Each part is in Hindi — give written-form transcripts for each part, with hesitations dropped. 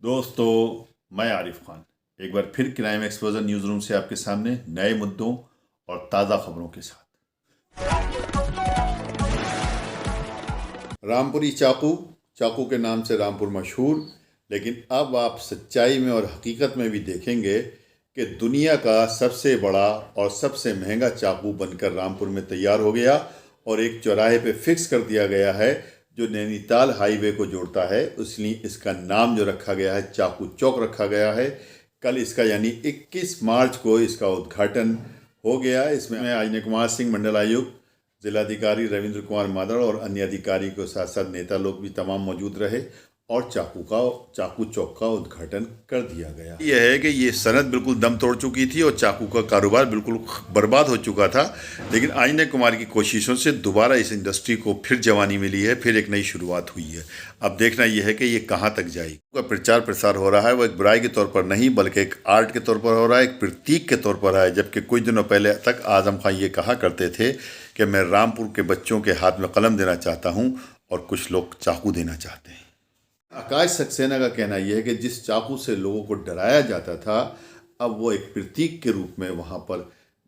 दोस्तों, मैं आरिफ खान एक बार फिर क्राइम एक्सपोजर न्यूज़ रूम से आपके सामने नए मुद्दों और ताज़ा खबरों के साथ। रामपुरी चाकू के नाम से रामपुर मशहूर, लेकिन अब आप सच्चाई में और हकीकत में भी देखेंगे कि दुनिया का सबसे बड़ा और सबसे महंगा चाकू बनकर रामपुर में तैयार हो गया और एक चौराहे पे फिक्स कर दिया गया है जो नैनीताल हाईवे को जोड़ता है। इसलिए इसका नाम जो रखा गया है चाकू चौक रखा गया है। कल इसका यानी 21 मार्च को इसका उद्घाटन हो गया। इसमें अजय कुमार सिंह, मंडल आयुक्त, जिलाधिकारी रविंद्र कुमार मादड़ और अन्य अधिकारी के साथ साथ नेता लोग भी तमाम मौजूद रहे और चाकू चौक का उद्घाटन कर दिया गया। यह है कि ये सनत बिल्कुल दम तोड़ चुकी थी और चाकू का कारोबार बिल्कुल बर्बाद हो चुका था, लेकिन अजय कुमार की कोशिशों से दोबारा इस इंडस्ट्री को फिर जवानी मिली है, फिर एक नई शुरुआत हुई है। अब देखना यह है कि ये कहाँ तक जाएगी। का प्रचार प्रसार हो रहा है वो एक बुराई के तौर पर नहीं बल्कि एक आर्ट के तौर पर हो रहा है, एक प्रतीक के तौर पर है। जबकि कुछ दिनों पहले तक आजम खान ये कहा करते थे कि मैं रामपुर के बच्चों के हाथ में कलम देना चाहता हूँ और कुछ लोग चाकू देना चाहते हैं। आकाश सक्सेना का कहना यह है कि जिस चाकू से लोगों को डराया जाता था अब वो एक प्रतीक के रूप में वहाँ पर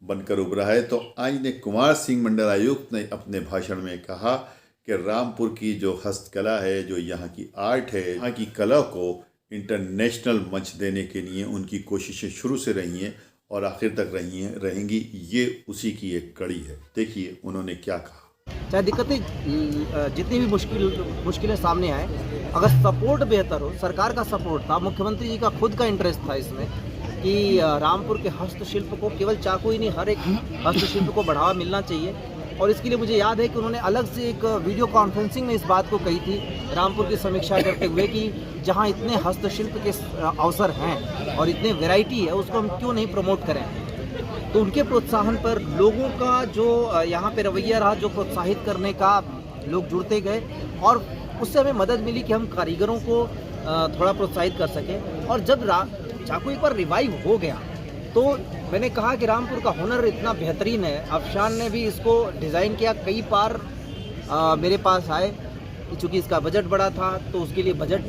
बनकर उभरा है। तो अजय कुमार सिंह, मंडल आयुक्त, ने अपने भाषण में कहा कि रामपुर की जो हस्तकला है, जो यहाँ की आर्ट है, यहाँ की कला को इंटरनेशनल मंच देने के लिए उनकी कोशिशें शुरू से रही हैं और आखिर तक रहेंगी। ये उसी की एक कड़ी है। देखिए उन्होंने क्या कहा। चाहे दिक्कतें जितनी भी मुश्किलें सामने आए, अगर सपोर्ट बेहतर हो, सरकार का सपोर्ट था, मुख्यमंत्री जी का खुद का इंटरेस्ट था इसमें कि रामपुर के हस्तशिल्प को, केवल चाकू ही नहीं, हर एक हस्तशिल्प को बढ़ावा मिलना चाहिए। और इसके लिए मुझे याद है कि उन्होंने अलग से एक वीडियो कॉन्फ्रेंसिंग में इस बात को कही थी, रामपुर की समीक्षा करते हुए, कि जहाँ इतने हस्तशिल्प के अवसर हैं और इतने वैरायटी है, उसको हम क्यों नहीं प्रमोट करें। तो उनके प्रोत्साहन पर लोगों का जो यहाँ पे रवैया रहा, जो प्रोत्साहित करने का, लोग जुड़ते गए और उससे हमें मदद मिली कि हम कारीगरों को थोड़ा प्रोत्साहित कर सकें। और जब चाकू एक बार रिवाइव हो गया तो मैंने कहा कि रामपुर का हुनर इतना बेहतरीन है। अफशान ने भी इसको डिज़ाइन किया, कई बार मेरे पास आए, चूँकि इसका बजट बड़ा था तो उसके लिए बजट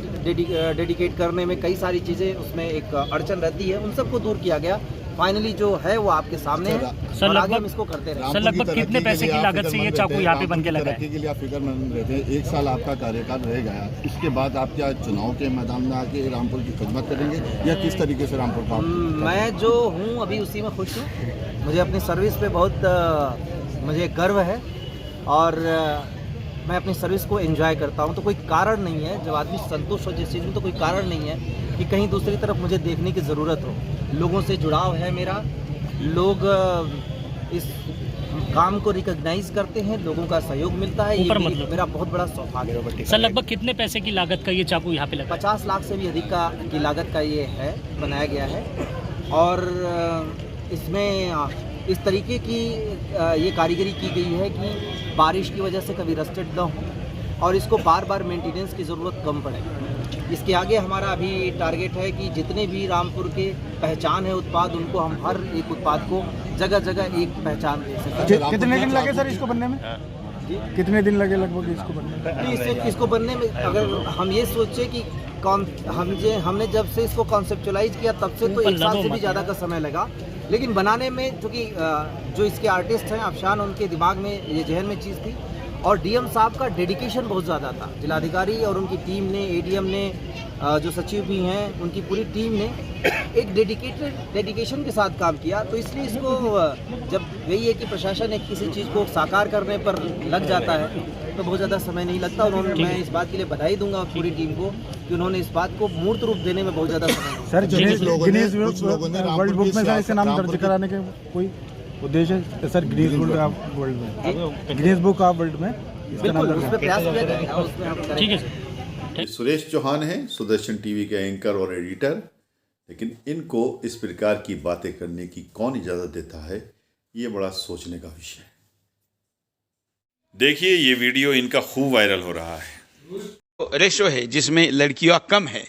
डेडिकेट करने में कई सारी चीज़ें उसमें एक अड़चन रहती है, उन सबको दूर किया गया। फाइनली जो है वो आपके सामने है और आगे हम इसको करते रहें। सर, लगभग कितने पैसे की लागत से ये चाकू यहाँ पे बन के लगा है? के लिए आप फिक्र में रहते हैं, 1 साल आपका कार्यकाल रह गया, इसके बाद आप क्या चुनाव के मैदान में आके रामपुर की खिदमत करेंगे या किस तरीके से रामपुर का? मैं जो हूँ अभी उसी में खुश हूँ। मुझे अपनी सर्विस पे बहुत मुझे गर्व है और मैं अपनी सर्विस को एंजॉय करता हूँ। तो कोई कारण नहीं है, जब आदमी संतुष्ट हो जिस चीज़ में, तो कोई कारण नहीं है कि कहीं दूसरी तरफ मुझे देखने की ज़रूरत हो। लोगों से जुड़ाव है मेरा, लोग इस काम को रिकॉग्नाइज करते हैं, लोगों का सहयोग मिलता है, ये मेरा बहुत बड़ा सौभाग्य है। सर, लगभग कितने पैसे की लागत का ये चाकू यहाँ पे लगा? 50 लाख से भी अधिक की लागत का ये है, बनाया गया है। और इसमें इस तरीके की ये कारीगरी की गई है कि बारिश की वजह से कभी रस्टेड ना हो और इसको बार बार मेंटेनेंस की ज़रूरत कम पड़े। इसके आगे हमारा अभी टारगेट है कि जितने भी रामपुर के पहचान है उत्पाद, उनको हम हर एक उत्पाद को जगह जगह एक पहचान दे सकें। कितने दिन लगे सर इसको बनने में? कितने दिन लगे लगभग इसको बनने में? इसको बनने में अगर हम ये सोचे कि हमने जब से इसको कॉन्सेप्चुलाइज किया तब से तो 1 साल से भी ज़्यादा का समय लगा, लेकिन बनाने में चूँकि जो इसके आर्टिस्ट हैं अफशान, उनके दिमाग में ये जहन में चीज़ थी और डीएम साहब का डेडिकेशन बहुत ज़्यादा था। जिलाधिकारी और उनकी टीम ने, एडीएम ने, जो सचिव भी हैं, उनकी पूरी टीम ने एक डेडिकेशन के साथ काम किया। तो इसलिए इसको जब वही है कि प्रशासन एक किसी चीज़ को साकार करने पर लग जाता है तो बहुत ज़्यादा समय नहीं लगता। उन्होंने, मैं इस बात के लिए बधाई दूंगा पूरी टीम को कि उन्होंने इस बात को मूर्त रूप देने में बहुत ज़्यादा समय। सर, गिनीज वर्ल्ड बुक में इसका नाम दर्ज कराने के कोई उद्देश्य है sir? Guinness book of world में, गिनीज बुक ऑफ वर्ल्ड में बिल्कुल उस पर प्रयास किया जाएगा, उसमें हम ठीक है सर। सुरेश चौहान हैं, सुदर्शन टीवी के एंकर और एडिटर, लेकिन इनको इस प्रकार की बातें करने की कौन इजाज़त देता है, ये बड़ा सोचने का विषय है। देखिए ये वीडियो इनका खूब वायरल हो रहा है। रेशो है जिसमें लड़कियां कम है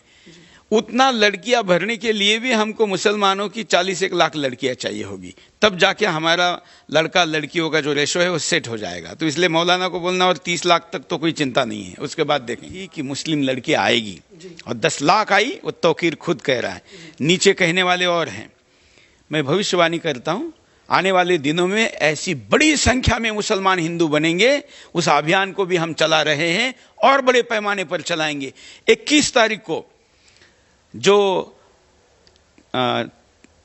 उतना लड़कियां भरने के लिए भी हमको मुसलमानों की 41 लाख लड़कियां चाहिए होगी, तब जाके हमारा लड़का लड़कियों का जो रेशो है वो सेट हो जाएगा। तो इसलिए मौलाना को बोलना और 30 लाख तक तो कोई चिंता नहीं है, उसके बाद देखेंगे कि मुस्लिम लड़की आएगी। और 10 लाख आई वो तौकीर खुद कह रहा है, नीचे कहने वाले और हैं। मैं भविष्यवाणी करता हूं आने वाले दिनों में ऐसी बड़ी संख्या में मुसलमान हिंदू बनेंगे। उस अभियान को भी हम चला रहे हैं और बड़े पैमाने पर चलाएंगे। 21 तारीख को जो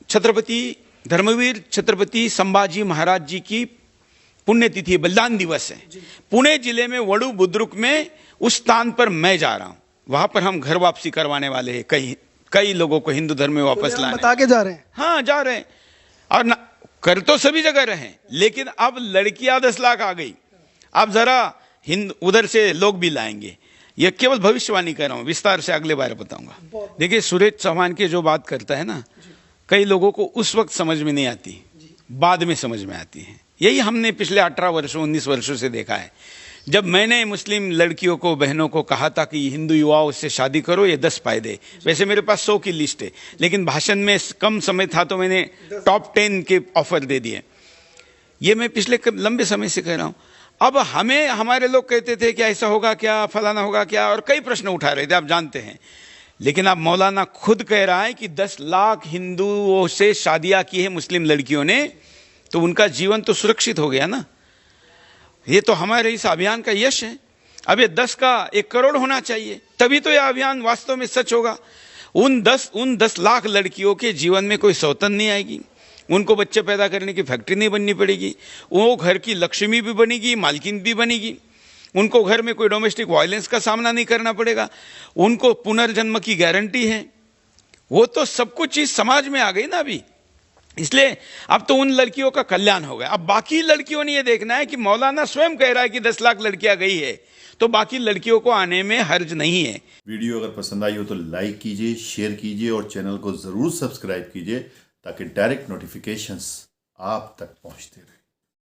छत्रपति धर्मवीर छत्रपति संभाजी महाराज जी की पुण्यतिथि बलिदान दिवस है, पुणे जिले में वडू बुद्रुक में उस स्थान पर मैं जा रहा हूं। वहां पर हम घर वापसी करवाने वाले हैं, कई लोगों को हिंदू धर्म में वापस लाने। बता के जा रहे हैं? हाँ, जा रहे हैं। और कर तो सभी जगह रहे, लेकिन अब लड़कियां 10 लाख आ गई, अब जरा उधर से लोग भी लाएंगे। यह केवल भविष्यवाणी कर रहा हूं, विस्तार से अगले बार बताऊंगा। देखिए, सुरेश चौहान के जो बात करता है ना, कई लोगों को उस वक्त समझ में नहीं आती, बाद में समझ में आती है। यही हमने पिछले 18 वर्षों 19 वर्षों से देखा है। जब मैंने मुस्लिम लड़कियों को, बहनों को कहा था कि हिंदू युवाओं से शादी करो, ये 10 फायदे, वैसे मेरे पास 100 की लिस्ट है, लेकिन भाषण में कम समय था तो मैंने टॉप 10 के ऑफर दे दिए। ये मैं पिछले लंबे समय से कह रहा हूं। अब हमारे लोग कहते थे कि ऐसा होगा क्या, फलाना होगा क्या, और कई प्रश्न उठा रहे थे, आप जानते हैं। लेकिन अब मौलाना खुद कह रहा है कि 10 लाख हिंदुओं से शादियां की है मुस्लिम लड़कियों ने, तो उनका जीवन तो सुरक्षित हो गया ना। ये तो हमारे इस अभियान का यश है। अब ये 10 का 1 करोड़ होना चाहिए, तभी तो यह अभियान वास्तव में सच होगा। उन 10 लाख लड़कियों के जीवन में कोई सौतन नहीं आएगी, उनको बच्चे पैदा करने की फैक्ट्री नहीं बननी पड़ेगी, वो घर की लक्ष्मी भी बनेगी, मालकिन भी बनेगी, उनको घर में कोई डोमेस्टिक वायलेंस का सामना नहीं करना पड़ेगा, उनको पुनर्जन्म की गारंटी है। वो तो सब कुछ चीज समाज में आ गई ना अभी। इसलिए अब तो उन लड़कियों का कल्याण हो गया। अब बाकी लड़कियों ने ये देखना है कि मौलाना स्वयं कह रहा है कि 10 लाख लड़कियां गई है, तो बाकी लड़कियों को आने में हर्ज नहीं है। वीडियो अगर पसंद आई हो तो लाइक कीजिए, शेयर कीजिए और चैनल को जरूर सब्सक्राइब कीजिए, ताकि डायरेक्ट नोटिफिकेशंस आप तक पहुंचते रहे।